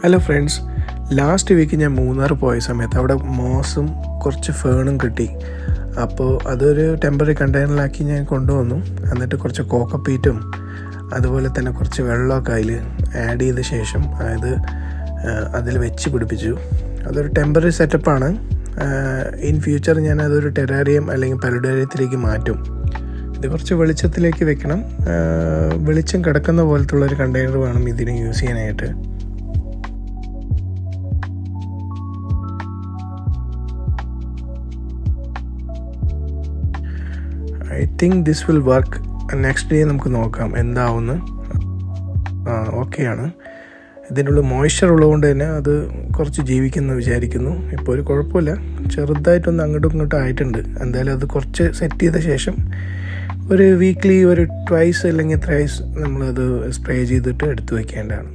Hello friends, last week ഞാൻ മൂന്നാർ പോയ സമയത്ത് അവിടെ മോസും കുറച്ച് ഫേണും കിട്ടി. അപ്പോൾ അതൊരു ടെമ്പററി കണ്ടെയ്നറിലാക്കി ഞാൻ കൊണ്ടുവന്നു. എന്നിട്ട് കുറച്ച് കോക്കപ്പീറ്റും അതുപോലെ തന്നെ കുറച്ച് വെള്ളമൊക്കെ അതിൽ ആഡ് ചെയ്ത ശേഷം അതിൽ വെച്ച് പിടിപ്പിച്ചു. അതൊരു ടെമ്പററി സെറ്റപ്പാണ്. ഇൻ ഫ്യൂച്ചർ ഞാൻ അതൊരു ടെറാറിയം അല്ലെങ്കിൽ പരുഡേറിയത്തിലേക്ക് മാറ്റും. ഇത് കുറച്ച് വെളിച്ചത്തിലേക്ക് വെക്കണം. വെളിച്ചം കിടക്കുന്ന പോലത്തുള്ളൊരു കണ്ടെയ്നർ വേണം ഇതിന് യൂസ് ചെയ്യാനായിട്ട്. I think this will work. Next day നമുക്ക് നോക്കാം എന്താവുമെന്ന്. ഓക്കെയാണ്. ഇതിനുള്ള മോയ്സ്ചർ ഉള്ളതുകൊണ്ട് തന്നെ അത് കുറച്ച് ജീവിക്കുമെന്ന് വിചാരിക്കുന്നു. ഇപ്പോൾ ഒരു കുഴപ്പമില്ല, ചെറുതായിട്ടൊന്ന് അങ്ങോട്ടും ഇങ്ങോട്ടും ആയിട്ടുണ്ട്. എന്തായാലും അത് കുറച്ച് സെറ്റ് ചെയ്ത ശേഷം ഒരു വീക്ക്ലി ഒരു ട്വൈസ് അല്ലെങ്കിൽ ത്രൈസ് നമ്മളത് സ്പ്രേ ചെയ്തിട്ട് എടുത്തു വയ്ക്കേണ്ടതാണ്.